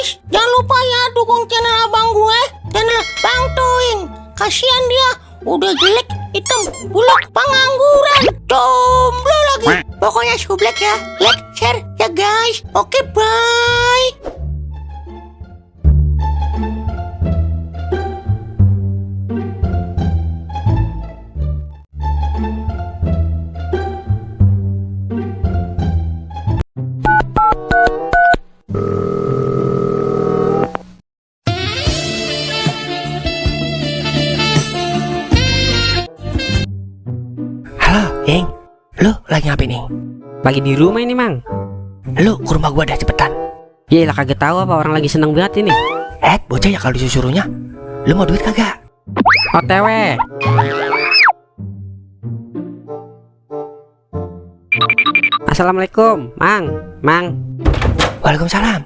guys, jangan lupa ya dukung channel abang gue, channel Bang Toing. Kasihan dia, udah jelek, hitam, buluk, pengangguran, jomblo lagi. Pokoknya sublek ya, like, share ya guys. Oke, bye. Halo, Ing. Lu lagi ngapain, Ing? Lagi di rumah ini, Mang. Lu ke rumah gua dah cepetan. Yelah, kagak tahu apa orang lagi seneng banget ini. Bocah ya kalau disuruhnya. Lu mau duit kagak? OTW. Assalamualaikum, Mang. Waalaikumsalam.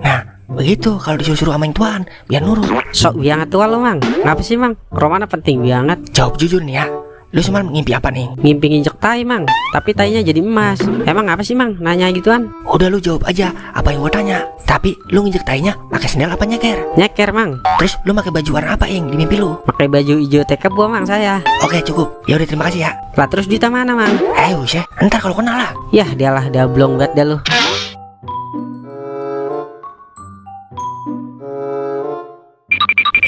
Nah, begitu kalau disuruh sama yang tuan, biar nurut. Sok banget tua lo, Mang. Ngapa sih, Mang? Romana penting banget. Jawab jujur nih ya. Lu semalam ngimpi apa, nih? Ngimpi nginjek tai, Mang. Tapi tainya jadi emas. Emang apa sih, Mang? Nanya gituan. Udah lu jawab aja apa yang gua tanya. Tapi lu nginjek tainya pakai sendal apa nyeker? Nyeker, Mang. Terus lu pakai baju warna apa, Ing, di mimpi lu? Pakai baju hijau tekebo, Mang, saya. Oke, cukup. Ya udah, terima kasih ya. Lah terus duitnya mana, Mang? Usah. Ntar kalau kenal lah. Yah, dialah dablong banget dah lu.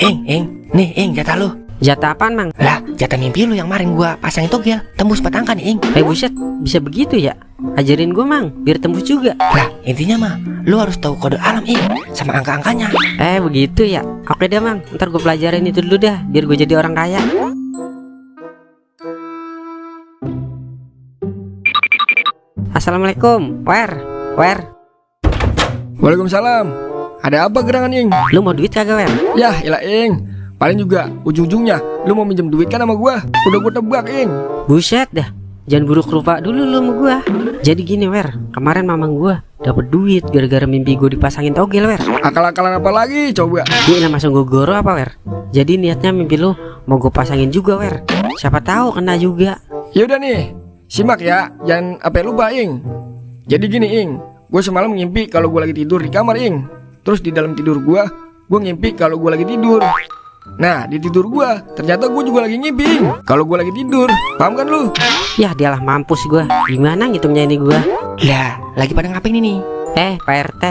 Ing, nih, Ing, jatah lu. Jatah apaan, Mang? Lah, jatah mimpi lu yang kemarin gua pasangin togel, tembus 4 angka nih, Ing. Buset, bisa begitu ya? Ajarin gua, Mang, biar tembus juga. Lah, intinya mah lu harus tahu kode alam, Ing, sama angka-angkanya. Begitu ya? Oke deh, Mang, ntar gue pelajarin itu dulu dah, biar gue jadi orang kaya. Assalamualaikum, Wer. Waalaikumsalam. Ada apa gerangan, Ing? Lu mau duit kagak, Wer? Yah, ilah, Ing. Paling juga ujung-ujungnya lu mau minjem duit kan sama gua. Udah gua tebak, Ing. Buset dah, jangan buruk rupa dulu lu sama gua. Jadi gini, Wer, kemarin mamang gua dapet duit gara-gara mimpi gue dipasangin togel, Wer. Akal-akalan apa lagi coba? Iya, langsung gue goro apa, Wer? Jadi niatnya mimpi lu mau gue pasangin juga, Wer. Siapa tahu kena juga. Yaudah nih, simak ya, jangan apa lupa, Ing. Jadi gini, Ing, gue semalam ngimpi kalau gue lagi tidur di kamar, Ing. Terus di dalam tidur gue ngimpi kalau gue lagi tidur. Nah, di tidur gue ternyata gue juga lagi ngimpi, Ing, kalau gue lagi tidur. Paham kan lu? Yah, dialah mampus gua. Gimana ngitungnya ini gua? Lah, lagi pada ngapain ini? Pak RT.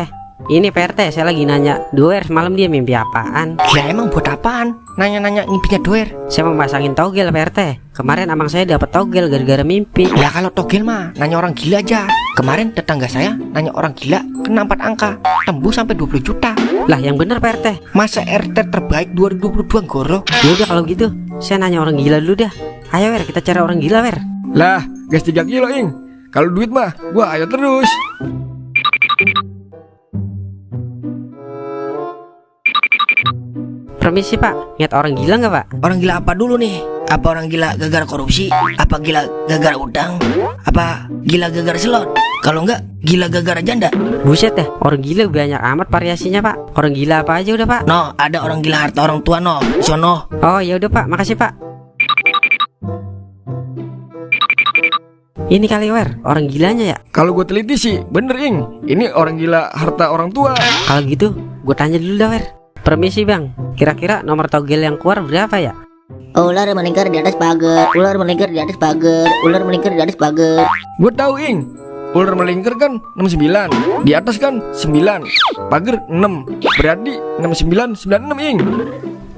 Ini Pak RT, saya lagi nanya, Doer semalam dia mimpi apaan? Ya emang buat apaan? Nanya-nanya ngimpinya Doer. Saya mau pasangin togel, Pak RT. Kemarin amang saya dapat togel gara-gara mimpi. Ya kalau togel mah nanya orang gila aja. Kemarin tetangga saya nanya orang gila kena 4 angka, tembus sampai 20 juta. Lah yang bener, Pak RT. Masa RT terbaik 2022 goro? Ya udah kalau gitu, saya nanya orang gila dulu dah. Ayo, Wer, kita cari orang gila, Wer. Lah, gas 3 kilo, Ing. Kalau duit mah gua ayo terus. Permisi, Pak. Lihat orang gila nggak, Pak? Orang gila apa dulu nih? Apa orang gila gara-gara korupsi? Apa gila gara-gara utang? Apa gila gara-gara slot? Kalau enggak, gila gara-gara janda. Buset dah, orang gila banyak amat variasinya, Pak. Orang gila apa aja udah, Pak? No, ada orang gila harta orang tua, no. Sono. Oh, ya udah, Pak. Makasih, Pak. Ini kali, Wer, orang gilanya ya? Kalau gue teliti sih bener, Ing. Ini orang gila harta orang tua. Kalau gitu, gue tanya dulu dah, Wer. Permisi, Bang. Kira-kira nomor togel yang keluar berapa ya? Ular melingkar di atas pagar, ular melingkar di atas pagar, ular melingkar di atas pagar. Gue tahu, Ing. Ular melingkar kan 69. Di atas kan 9. Pagar 6. Berarti 6996, Ing.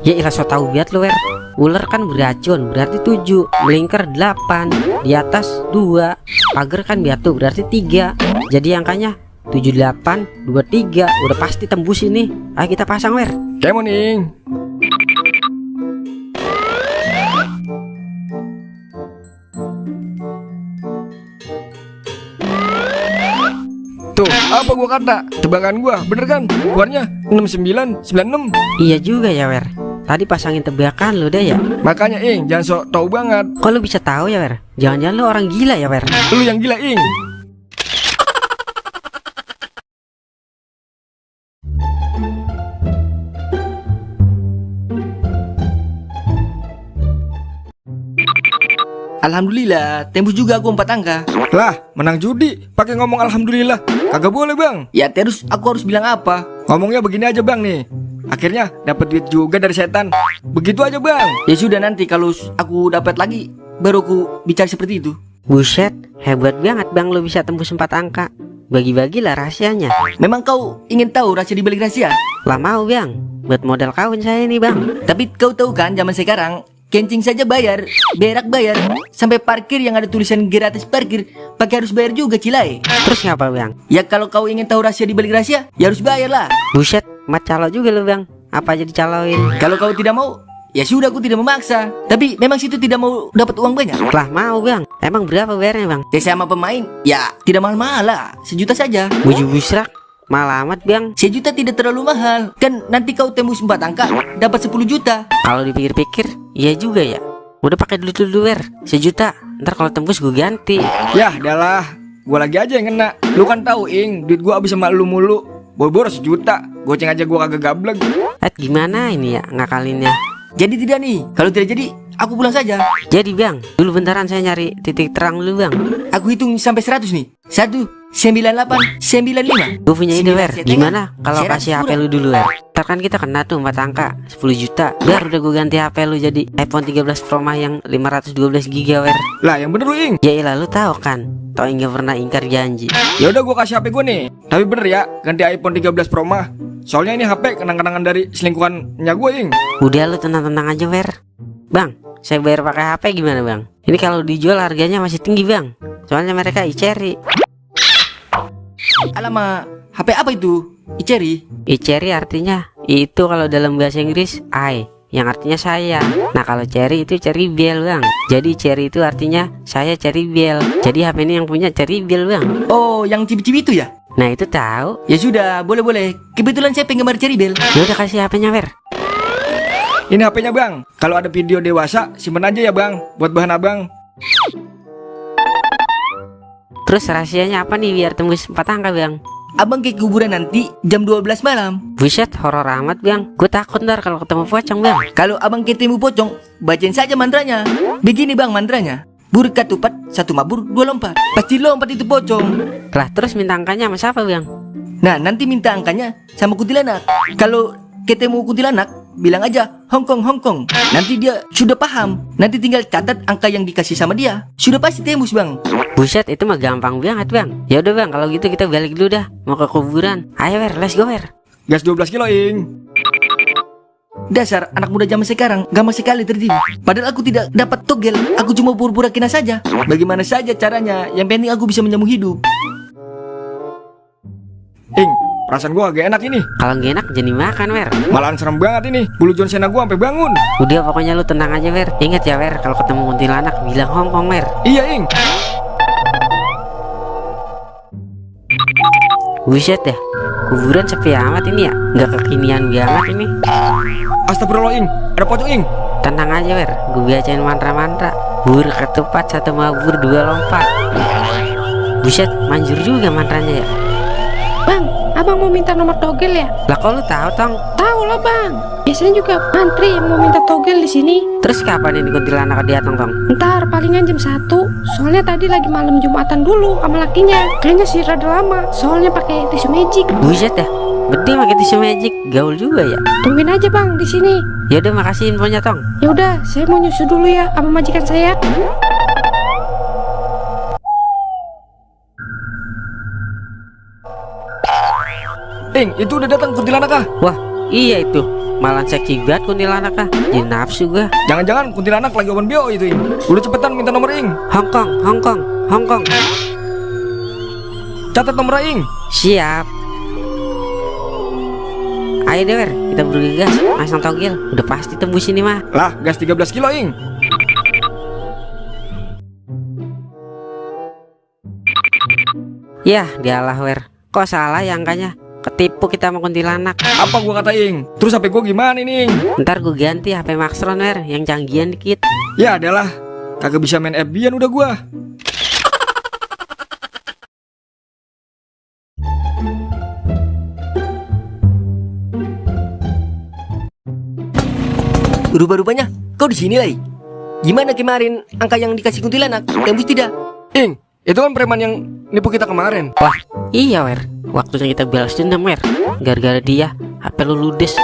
Ya ilah, so tau biat lu, Wer. Ular kan beracun, berarti 7. Melingkar 8. Di atas 2. Pagar kan batu, berarti 3. Jadi angkanya 7823. Udah pasti tembus ini. Ayo kita pasang, Wer. Kemon, Ing. Tuh, apa gua kata? Tebakan gua, bener kan? Keluarnya 6996. Iya juga ya, Wer. Tadi pasangin tebakan lu deh ya. Makanya, Ing, jangan sok tahu banget. Kok lu bisa tahu ya, Wer? Jangan-jangan lu orang gila ya, Wer? Lu yang gila, Ing. Alhamdulillah, tembus juga aku 4 angka. Lah, menang judi pakai ngomong alhamdulillah. Kagak boleh, Bang. Ya terus aku harus bilang apa? Ngomongnya begini aja, Bang nih. Akhirnya dapat duit juga dari setan. Begitu aja, Bang. Ya sudah, nanti kalau aku dapat lagi baru aku bicara seperti itu. Buset, hebat banget bang lo bisa tembus 4 angka. Bagi-bagilah rahasianya. Memang kau ingin tahu rahasia di balik rahasia? Lah mau bang, buat modal kawin saya ini bang. Tapi kau tahu kan zaman sekarang kencing saja bayar, berak bayar, sampai parkir yang ada tulisan gratis parkir pakai harus bayar juga Cilai. Terus ngapa bang? Ya kalau kau ingin tahu rahasia di balik rahasia, ya harus bayar lah. Buset, mat calo juga lo bang. Apa aja dicaloin? Kalau kau tidak mau, ya sudah aku tidak memaksa. Tapi memang situ tidak mau dapat uang banyak. Lah mau bang. Emang berapa bayarnya bang? Ya sama pemain, ya tidak mahal-mahal lah, 1 juta saja. Buju busrak, mahal amat bang. 1 juta tidak terlalu mahal. Kan nanti kau tembus 4 angka, dapat 10 juta. Kalau dipikir-pikir, iya juga ya. Udah pakai dulu wer, 1 juta. Ntar kalau tembus gue ganti. Yah, adalah. Gua lagi aja yang kena. Lu kan tahu, Ing, duit gua habis sama lu mulu. Boro-boro 1 juta. Goceng aja gua kagak gablek. Gimana ini ya ngakalinnya? Jadi tidak nih, kalau tidak jadi, aku pulang saja. Jadi bang, dulu bentaran saya nyari titik terang dulu bang. Aku hitung sampai 100 nih. 1, 98, 95. Gue punya ide wer, Saya gimana tanya, kalau saya kasih ratus HP lu dulu wer. Ntar kan kita kena tuh 4 angka 10 juta. Biar udah gue ganti HP lu jadi iPhone 13 Pro Max yang 512 GB wer. Lah, yang bener lu, Ing. Ya ilah lu tahu kan, tau nggak pernah ingkar janji. Ya udah gua kasih HP gua nih. Tapi bener ya, ganti iPhone 13 Pro Max. Soalnya ini HP kenang-kenangan dari selingkuhannya gua, Ing. Udah lu tenang-tenang aja wer. Bang, saya bayar pakai HP gimana bang? Ini kalau dijual harganya masih tinggi bang. Soalnya mereka iCerry. Alamak, HP apa itu? Iceri. iCerry artinya itu kalau dalam bahasa Inggris I, yang artinya saya. Nah kalau cherry itu cherry bell bang. Jadi cherry itu artinya saya cherry bell. Jadi HP ini yang punya cherry bell bang. Oh, yang cibi-cibi itu ya? Nah itu tahu. Ya sudah, boleh-boleh. Kebetulan saya penggemar Cherry Bell. Ya udah kasih HP-nya wer. Ini HP-nya, Bang. Kalau ada video dewasa, simpen aja ya, Bang. Buat bahan Abang. Terus rahasianya apa nih biar tembus 4 angka bang? Abang ke kuburan nanti jam 12 malam. Buset, horor amat bang. Gue takut ntar kalau ketemu pocong bang. Kalau abang ketemu pocong, bacain saja mantranya. Begini bang mantranya. Burkat tupat, 1 mabur, 2 lompat. Pasti lompat itu pocong. Lah terus minta angkanya sama siapa bang? Nah nanti minta angkanya sama kuntilanak. Kalau ketemu kuntilanak, bilang aja Hongkong Hongkong. Nanti dia sudah paham. Nanti tinggal catat angka yang dikasih sama dia. Sudah pasti tembus bang. Buset, itu mah gampang banget bang. Ya udah bang, kalau gitu kita balik dulu dah. Mau ke kuburan. Ayo wer, let's go wer. Gas 12 kilo, Ing. Dasar anak muda zaman sekarang gampang sekali tertipu. Padahal aku tidak dapat togel. Aku cuma pura-pura kena saja. Bagaimana saja caranya, yang penting aku bisa menyambung hidup. Ing, perasaan gua agak enak ini. Kalau nggak enak jadi makan wer. Malahan serem banget ini. Bulu John Cena gua sampai bangun. Udah pokoknya lu tenang aja wer. Ingat ya wer, kalau ketemu kuntilanak bilang Hongkong wer. Iya, Ing. Buset ya, kuburan sepi amat ini ya. Nggak kekinian banget ini. Astagfirullah, Ing. Ada pocong, Ing. Tenang aja wer, gue bacain mantra-mantra. Bur ketupat, 1 mabur, 2 lompat. Buset, manjur juga mantranya ya. Bang, abang mau minta nomor togel ya? Lah kok lu tahu tong? Tahu lah bang. Biasanya juga antri yang mau minta togel di sini. Terus kapan ini kuntilanak dia tong? Ntar palingan jam 1. Soalnya tadi lagi malam Jumatan dulu sama lakinya. Kayaknya sih rada lama. Soalnya pakai tisu magic. Buset ya, gede pakai tisu magic, gaul juga ya. Tungguin aja bang di sini. Ya udah makasih infonya tong. Ya udah, saya mau nyusu dulu ya sama majikan saya. Ing, itu udah datang kuntilanak kah? Wah iya itu, malah seksi banget kuntilanak ah. Jadi nafsu gua. Jangan-jangan kuntilanak lagi open bio itu, Ing. Udah cepetan minta nomor, Ing. Hongkong, Hongkong, Hongkong. Catat nomor, Ing. Siap. Ayo deh wer, kita bergegas masang togel. Udah pasti tembus ini mah. Lah, gas 13 kilo, Ing. Yah dialah wer, kok salah ya angkanya. Ketipu kita sama kuntilanak. Apa gua kata, Ing? Terus HP gua gimana nih, Ing? Ntar gue ganti HP Maxtron wer, yang canggihan dikit. Ya adalah, kagak bisa main FB-an udah gua. Rupa-rupanya kau di sini lagi. Gimana kemarin angka yang dikasih kuntilanak? Tembus tidak? Ing, itu kan preman yang nipu kita kemarin. Wah, iya wer. Waktunya kita balas dendam wer. Gara-gara dia HP lu ludes.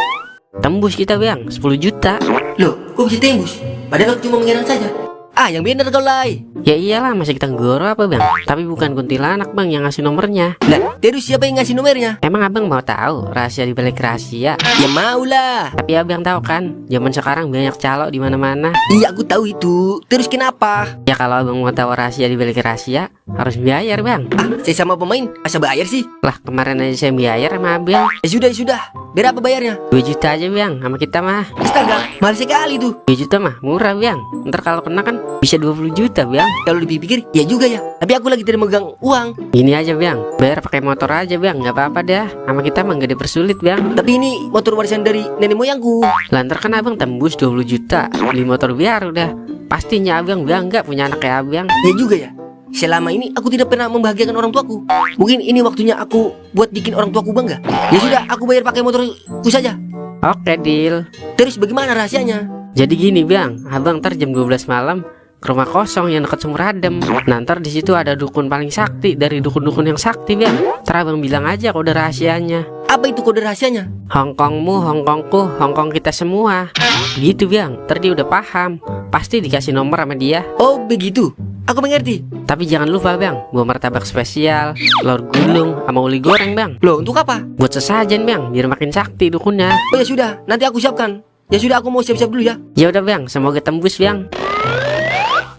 Tembus kita bang 10 juta. Loh, kok bisa tembus? Padahal aku cuma mengerang saja. Ah, yang bener kau Lai. Ya iyalah masa kita goro apa bang. Tapi bukan kuntilanak bang yang ngasih nomornya. Lah, terus siapa yang ngasih nomornya? Emang abang mau tahu rahasia di balik rahasia? Ya mau lah. Tapi abang tahu kan, zaman sekarang banyak calo di mana-mana. Iya, aku tahu itu. Terus kenapa? Ya kalau abang mau tahu rahasia di balik rahasia, harus bayar bang. Ah, saya sama pemain, masa bayar sih? Lah kemarin aja saya bayar sama abang Ya sudah, ya sudah. Berapa bayarnya? 2 juta aja bang, sama kita mah. Astaga, mahal sekali tuh. 2 juta mah murah bang. Ntar kalau kena kan bisa 20 juta bang. Kalau dipikir, ya juga ya. Tapi aku lagi tidak megang uang. Gini aja bang, bayar pakai motor aja bang, nggak apa-apa dah. Sama kita mah gak dipersulit bang. Tapi ini motor warisan dari nenek moyangku. Lantar kan abang tembus 20 juta beli motor biar udah. Pastinya abang bangga punya anak kayak abang. Ya juga ya. Selama ini aku tidak pernah membahagiakan orang tuaku. Mungkin ini waktunya aku buat bikin orang tuaku bangga. Ya sudah, aku bayar pakai motorku saja. Oke deal. Terus bagaimana rahasianya? Jadi gini bang, abang ntar jam 12 malam ke rumah kosong yang dekat sumur adem. Nah, ntar di situ ada dukun paling sakti dari dukun-dukun yang sakti bang. Ntar abang bilang aja kode rahasianya. Apa itu kode rahasianya? Hongkongmu, Hongkongku, Hongkong kita semua. Gitu bang, ntar dia udah paham. Pasti dikasih nomor sama dia. Oh begitu, aku mengerti. Tapi jangan lupa bang, bawa martabak spesial, telur gulung, sama uli goreng bang. Loh, untuk apa? Buat sesajen bang, biar makin sakti dukunnya. Oh ya sudah, nanti aku siapkan. Ya sudah, aku mau siap-siap dulu ya. Ya udah bang, semoga tembus bang.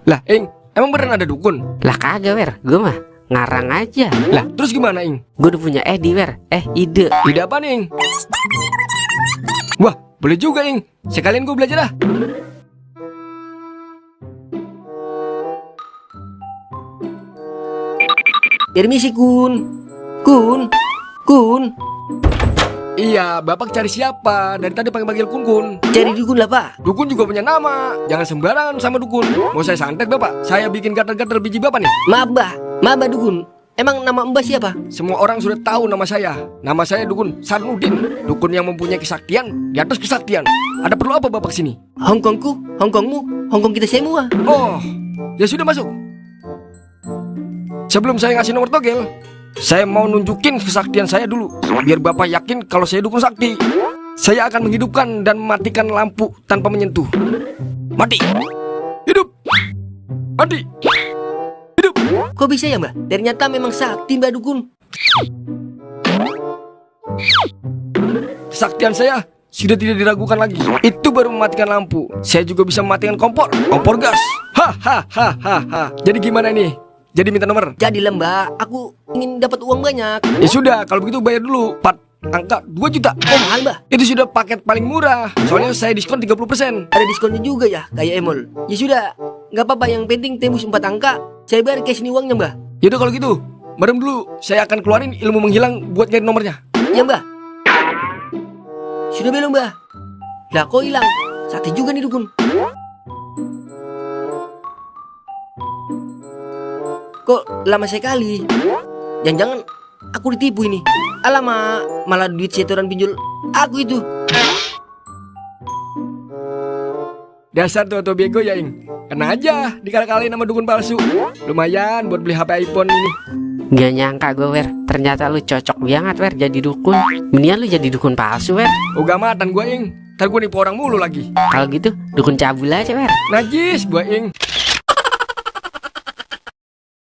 Lah, Ing, emang beneran ada dukun? Lah kagak wer, gue mah ngarang aja. Lah, terus gimana, Ing? Gue udah punya wer, ide. Ide apa nih, Ing? Wah, boleh juga, Ing. Sekalian gue belajar dah. Permisi Kun. Kun. Iya, Bapak cari siapa? Dari tadi panggil-panggil Kun. Cari dukun lah Pak. Dukun juga punya nama. Jangan sembarangan sama dukun. Mau saya santet, Bapak? Saya bikin gatal-gatal biji Bapak nih. Maba dukun. Emang nama Mbak siapa? Semua orang sudah tahu nama saya. Nama saya Dukun Sarnudin. Dukun yang mempunyai kesaktian di atas kesaktian. Ada perlu apa Bapak sini? Hongkongku, Hongkongmu, Hongkong kita semua. Oh, ya sudah masuk. Sebelum saya ngasih nomor togel, saya mau nunjukin kesaktian saya dulu. Biar Bapak yakin kalau saya dukun sakti. Saya akan menghidupkan dan mematikan lampu tanpa menyentuh. Mati. Hidup. Mati. Hidup. Kok bisa ya Mbak? Ternyata memang sakti Mbak Dukun. Kesaktian saya sudah tidak diragukan lagi. Itu baru mematikan lampu. Saya juga bisa mematikan kompor gas. Hahaha. Jadi gimana nih? Jadi minta nomor. Jadi Mbak, aku ingin dapat uang banyak. Ya sudah, kalau begitu bayar dulu. Angka 2 juta. Oh mahal Mbak. Itu sudah paket paling murah. Soalnya saya diskon 30%. Ada diskonnya juga ya, kayak Emol. Ya sudah, nggak apa-apa, yang penting tembus 4 angka. Saya bayar cash ini uangnya Mbak. Yaudah kalau gitu, merem dulu. Saya akan keluarin ilmu menghilang buat nyari nomornya. Ya Mbak. Sudah belum Mbak? Lah kok hilang? Sakti juga nih Dukun. Kok lama sekali? Jangan-jangan aku ditipu ini. Alamak, malah duit setoran pinjol aku itu. Dasar tuh bego ya, Ing. Kena aja dikala-kalain sama dukun palsu. Lumayan buat beli HP iPhone ini. Gak nyangka gue wer, ternyata lu cocok banget wer jadi dukun. Mendingan lu jadi dukun palsu wer. Ugamatan gua, Ing. Ntar gua nipu orang mulu lagi. Kalau gitu dukun cabul aja wer. Najis gua, Ing.